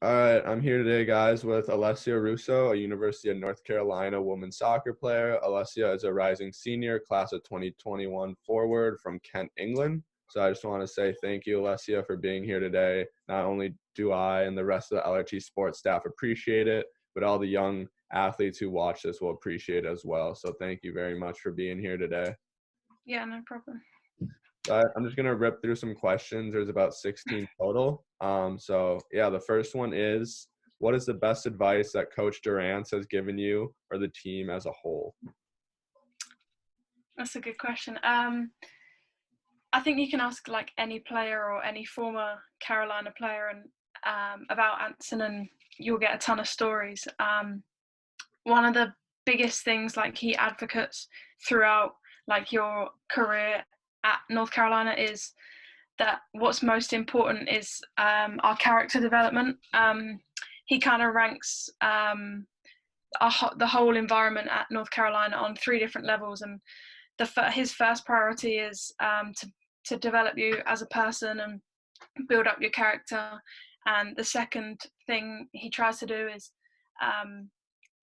All right, I'm here today, guys, with Alessia Russo, a University of North Carolina women's soccer player. Alessia is a rising senior, class of 2021 forward from Kent, England. So I just want to say thank you, Alessia, for being here today. Not only do I and the rest of the LRT sports staff appreciate it, but all the young athletes who watch this will appreciate it as well. So thank you very much for being here today. Yeah, no problem. I'm just going to rip through some questions. There's about 16 total. The first one is, what is the best advice that Coach Dorrance has given you or the team as a whole? That's a good question. I think you can ask like any player or any former Carolina player and about Anson, and you'll get a ton of stories. One of the biggest things like he advocates throughout like your career at North Carolina is that what's most important is our character development. He kind of ranks the whole environment at North Carolina on 3 different levels, and his first priority is to develop you as a person and build up your character, and the second thing he tries to do is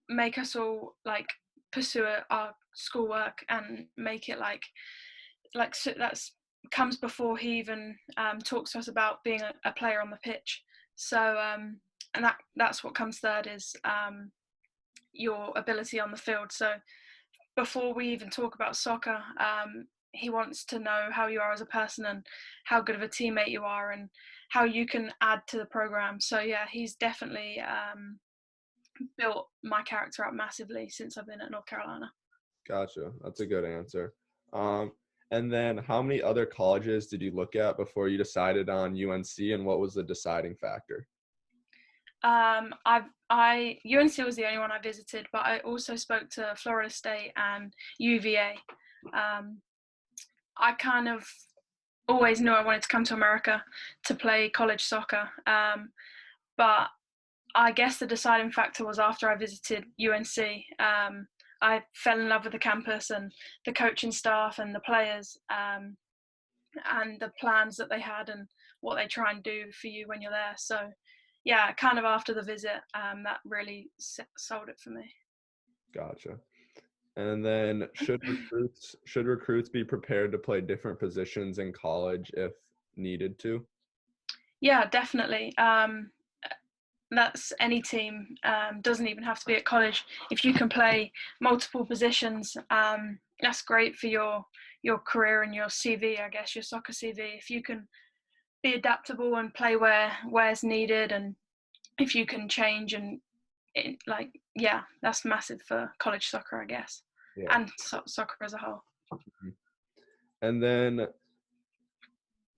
make us all like pursue our schoolwork and make it like so that's comes before he even talks to us about being a player on the pitch. So and that's what comes third is your ability on the field. So before we even talk about soccer, he wants to know how you are as a person and how good of a teammate you are and how you can add to the program. So yeah, he's definitely built my character up massively since I've been at North Carolina. Gotcha. That's a good answer. And then how many other colleges did you look at before you decided on UNC, and what was the deciding factor? UNC was the only one I visited, but I also spoke to Florida State and UVA. I kind of always knew I wanted to come to America to play college soccer, but I guess the deciding factor was after I visited UNC. I fell in love with the campus and the coaching staff and the players, and the plans that they had and what they try and do for you when you're there. So yeah, kind of after the visit, that really sold it for me. Gotcha. And then should recruits be prepared to play different positions in college if needed to? Yeah, definitely. That's any team. Doesn't even have to be at college. If you can play multiple positions, that's great for your career and your CV, I guess, your soccer CV. If you can be adaptable and play where's needed, and if you can change and that's massive for college soccer, I guess, Yeah. and soccer as a whole. And then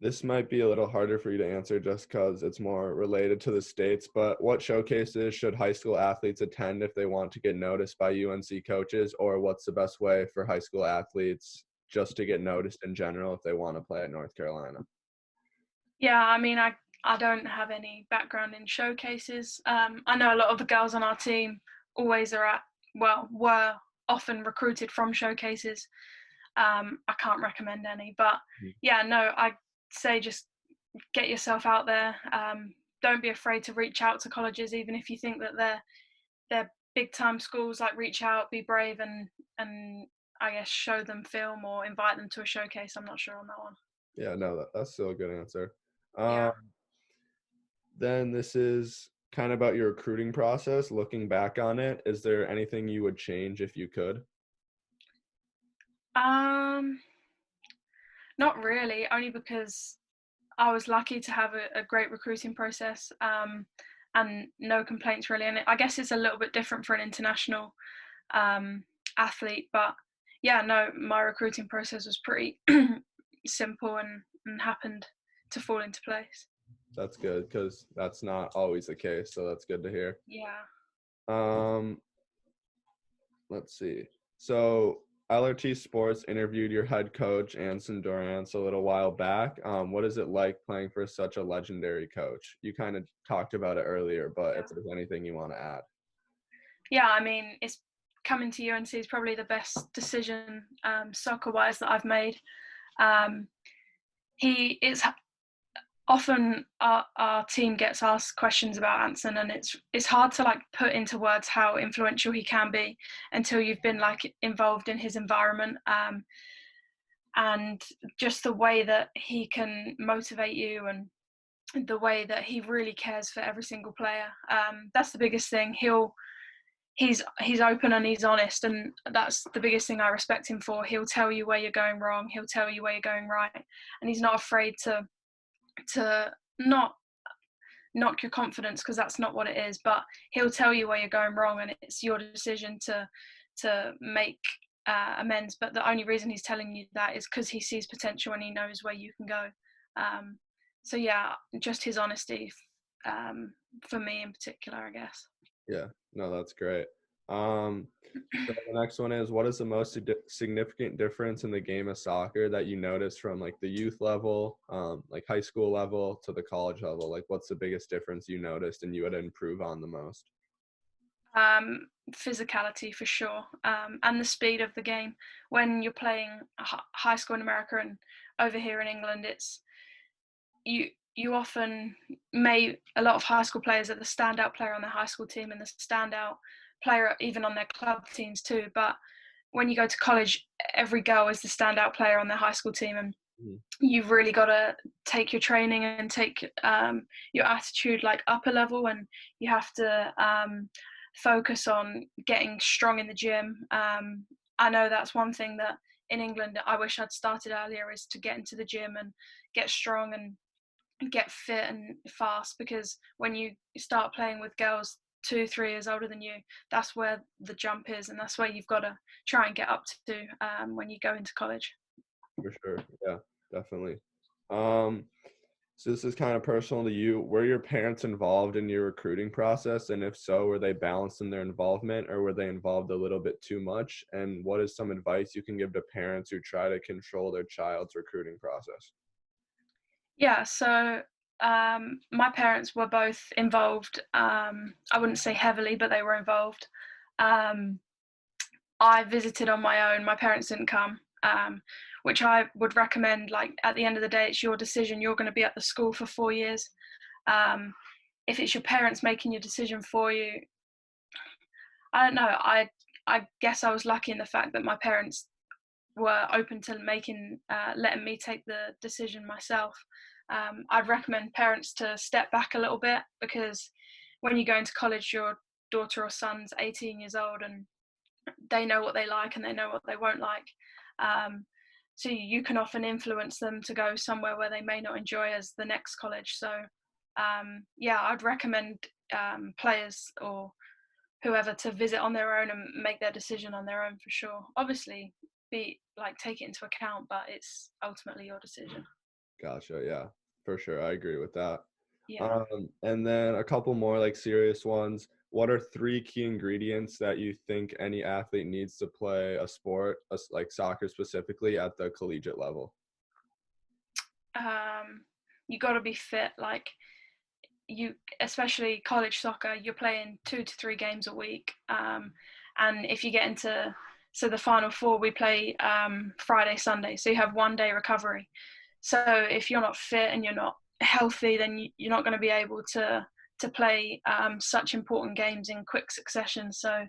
this might be a little harder for you to answer just because it's more related to the States, but what showcases should high school athletes attend if they want to get noticed by UNC coaches, or what's the best way for high school athletes just to get noticed in general if they want to play at North Carolina? Yeah, I mean, I don't have any background in showcases. I know a lot of the girls on our team always were often recruited from showcases. I can't recommend any, but yeah, no, I'd say just get yourself out there. Don't be afraid to reach out to colleges, even if you think that they're big time schools. Like, reach out, be brave, and I guess show them film or invite them to a showcase. I'm not sure on that one. Yeah, no, that's still a good answer. Yeah. Then this is kind of about your recruiting process. Looking back on it, is there anything you would change if you could? Not really, only because I was lucky to have a great recruiting process, and no complaints really. And I guess it's a little bit different for an international athlete, but yeah, no, my recruiting process was pretty simple and happened to fall into place. That's good because that's not always the case, so that's good to hear. Yeah. Let's see. So LRT Sports interviewed your head coach, Anson Dorrance, a little while back. What is it like playing for such a legendary coach? You kind of talked about it earlier, but if there's anything you want to add. Yeah, I mean, it's coming to UNC is probably the best decision soccer-wise that I've made. He is often our team gets asked questions about Anson, and it's hard to like put into words how influential he can be until you've been like involved in his environment, and just the way that he can motivate you, and the way that he really cares for every single player. That's the biggest thing. He's open and he's honest, and that's the biggest thing I respect him for. He'll tell you where you're going wrong, he'll tell you where you're going right, and he's not afraid to not knock your confidence, because that's not what it is, but he'll tell you where you're going wrong, and it's your decision to make amends. But the only reason he's telling you that is because he sees potential and he knows where you can go. So yeah, just his honesty, for me in particular, I guess. Yeah, no, that's great. So the next one is, what is the most significant difference in the game of soccer that you noticed from like the youth level, like high school level to the college level? Like, what's the biggest difference you noticed and you would improve on the most? Physicality for sure, and the speed of the game. When you're playing high school in America and over here in England, it's you often a lot of high school players are the standout player on their high school team and the standout player even on their club teams too. But when you go to college, every girl is the standout player on their high school team, and you've really got to take your training and take your attitude like up a level, and you have to focus on getting strong in the gym. I know that's one thing that in England I wish I'd started earlier, is to get into the gym and get strong and get fit and fast, because when you start playing with girls 2-3 years older than you, that's where the jump is, and that's where you've got to try and get up to when you go into college. For sure. Yeah, definitely. Um, so this is kind of personal to you. Were your parents involved in your recruiting process? And if so, were they balanced in their involvement, or were they involved a little bit too much? And what is some advice you can give to parents who try to control their child's recruiting process? Yeah, so my parents were both involved. I wouldn't say heavily, but they were involved. Um, I visited on my own. My parents didn't come, which I would recommend. Like, at the end of the day, it's your decision. You're going to be at the school for 4 years. Um, if it's your parents making your decision for you, I don't know. I guess I was lucky in the fact that my parents were open to letting me take the decision myself. I'd recommend parents to step back a little bit, because when you go into college, your daughter or son's 18 years old, and they know what they like and they know what they won't like. So you can often influence them to go somewhere where they may not enjoy as the next college. So yeah, I'd recommend players or whoever to visit on their own and make their decision on their own for sure. Obviously, take it into account, but it's ultimately your decision. Gotcha. Yeah, for sure. I agree with that. Yeah. And then a couple more like serious ones. What are three key ingredients that you think any athlete needs to play a sport, like soccer specifically, at the collegiate level? You got to be fit. Like, especially college soccer, you're playing 2 to 3 games a week. And if you get into, so the final four, we play Friday, Sunday. So you have 1 day recovery. So if you're not fit and you're not healthy, then you're not going to be able to play such important games in quick succession. So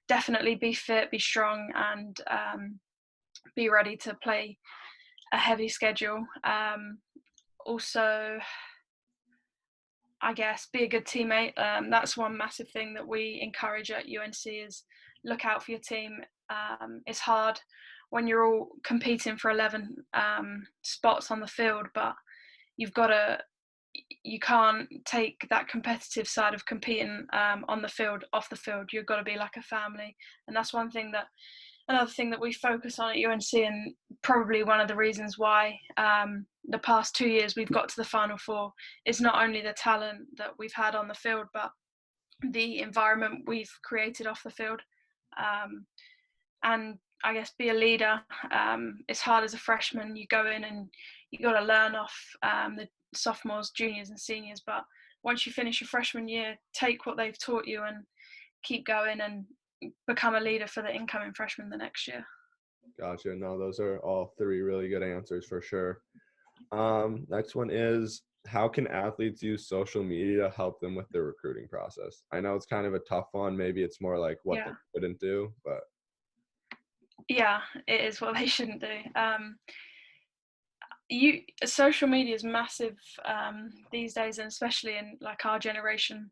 definitely be fit, be strong, and be ready to play a heavy schedule. Also, I guess be a good teammate. That's one massive thing that we encourage at UNC, is look out for your team. It's hard when you're all competing for 11 spots on the field, but you can't take that competitive side of competing on the field off the field. You've got to be like a family, and that's another thing that we focus on at UNC, and probably one of the reasons why the past 2 years we've got to the Final Four, is not only the talent that we've had on the field, but the environment we've created off the field. And I guess be a leader. It's hard as a freshman. You go in and you got to learn off the sophomores, juniors, and seniors. But once you finish your freshman year, take what they've taught you and keep going and become a leader for the incoming freshmen the next year. Gotcha. No, those are all three really good answers for sure. Next one is, how can athletes use social media to help them with their recruiting process? I know it's kind of a tough one. Maybe it's more like what they Yeah. couldn't do, but Yeah, it is what they shouldn't do. Social media is massive these days, and especially in like our generation.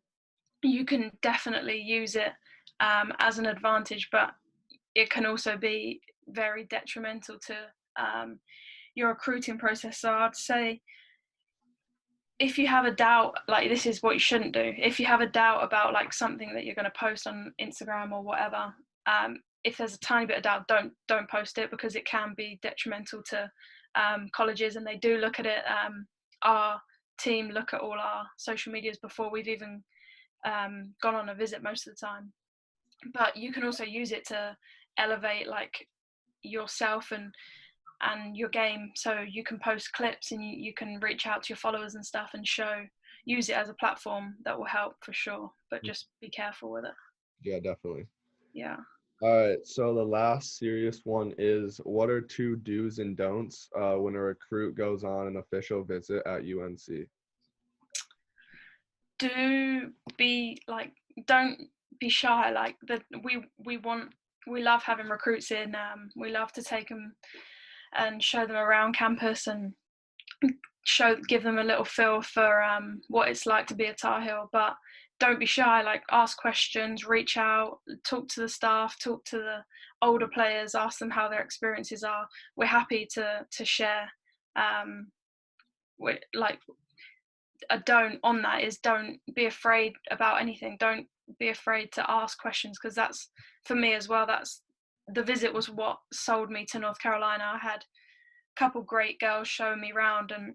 You can definitely use it as an advantage, but it can also be very detrimental to your recruiting process. So I'd say if you have a doubt, like this is what you shouldn't do. If you have a doubt about like something that you're going to post on Instagram or whatever, if there's a tiny bit of doubt, don't post it, because it can be detrimental to colleges, and they do look at it. Our team look at all our social medias before we've even gone on a visit most of the time. But you can also use it to elevate like yourself and your game, so you can post clips and you can reach out to your followers and stuff and use it as a platform that will help for sure, but just be careful with it. yeah, definitely. Yeah. All right, so the last serious one is, what are 2 do's and don'ts when a recruit goes on an official visit at UNC? Do be like, don't be shy. Like that, we love having recruits in. We love to take them and show them around campus and give them a little feel for what it's like to be a Tar Heel. But don't be shy. Like, ask questions, reach out, talk to the staff, talk to the older players, ask them how their experiences are. We're happy to share. Like, a don't on that is, don't be afraid about anything. Don't be afraid to ask questions, because that's, for me as well, that's the visit was what sold me to North Carolina. I had a couple great girls showing me around, and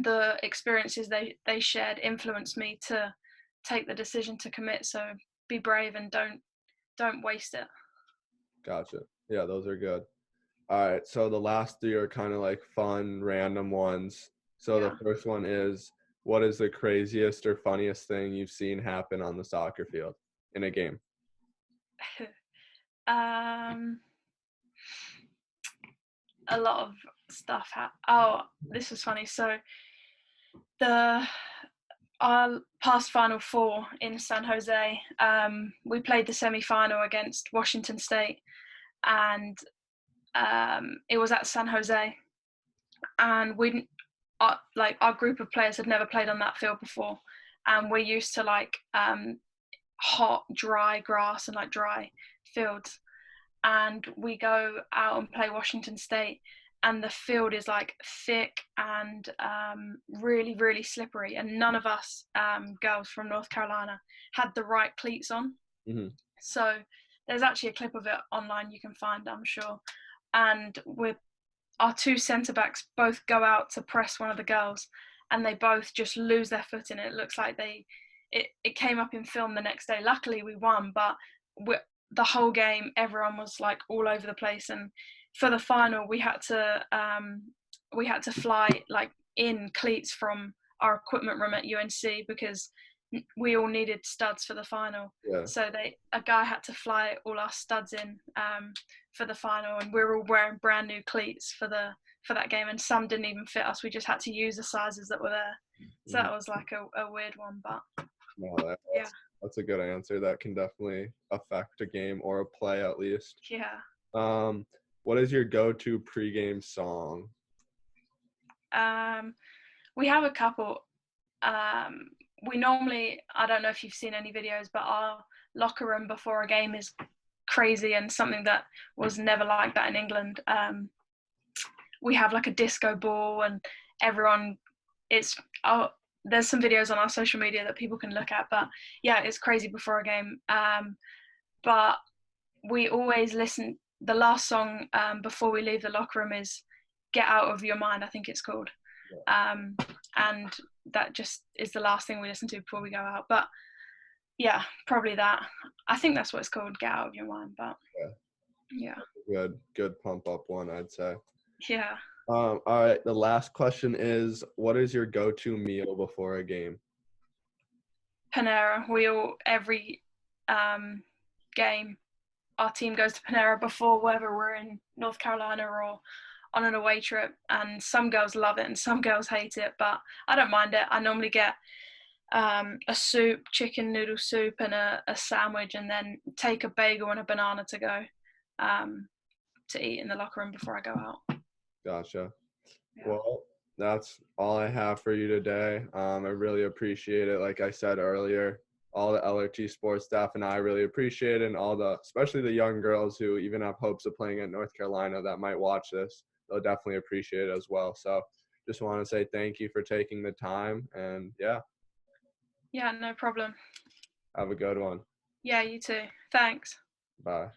the experiences they shared influenced me to take the decision to commit. So be brave and don't waste it. Gotcha. Yeah, those are good. All right, so the last 3 are kind of like fun, random ones. So Yeah. the first one is, what is the craziest or funniest thing you've seen happen on the soccer field in a game? A lot of stuff. This was funny. So the our past Final Four in San Jose, we played the semi-final against Washington State, and it was at San Jose, and our group of players had never played on that field before, and we're used to like hot, dry grass and like dry fields, and we go out and play Washington State, and the field is like thick and really, really slippery, and none of us girls from North Carolina had the right cleats on. Mm-hmm. So there's actually a clip of it online you can find, I'm sure, and our 2 centre backs both go out to press one of the girls, and they both just lose their footing. It looks like it came up in film the next day. Luckily we won, but the whole game everyone was like all over the place, and for the final we had to fly like in cleats from our equipment room at UNC, because we all needed studs for the final. Yeah. So a guy had to fly all our studs in for the final, and we were all wearing brand new cleats for that game, and some didn't even fit us. We just had to use the sizes that were there. So that was like a weird one, but No, yeah. that's a good answer. That can definitely affect a game or a play at least. Yeah. What is your go-to pregame song? We have a couple. We normally, I don't know if you've seen any videos, but our locker room before a game is crazy, and something that was never like that in England. We have like a disco ball, and everyone, there's some videos on our social media that people can look at, but yeah, it's crazy before a game. But we always listen, the last song before we leave the locker room is Get Out of Your Mind, I think it's called. And that just is the last thing we listen to before we go out. But yeah, probably that. I think that's what it's called, Get Out of Your Mind. But yeah. Good pump up one, I'd say. Yeah. All right, the last question is, what is your go-to meal before a game? Panera. Every game, our team goes to Panera before, whether we're in North Carolina on an away trip, and some girls love it and some girls hate it, but I don't mind it. I normally get a soup, chicken noodle soup, and a sandwich, and then take a bagel and a banana to go to eat in the locker room before I go out. Gotcha. Yeah. Well, that's all I have for you today. I really appreciate it. Like I said earlier, all the LRT sports staff and I really appreciate it, and especially the young girls who even have hopes of playing at North Carolina that might watch this, they'll definitely appreciate it as well. So just want to say thank you for taking the time, and yeah, Yeah, no problem. have a good one. Yeah, you too. Thanks. Bye.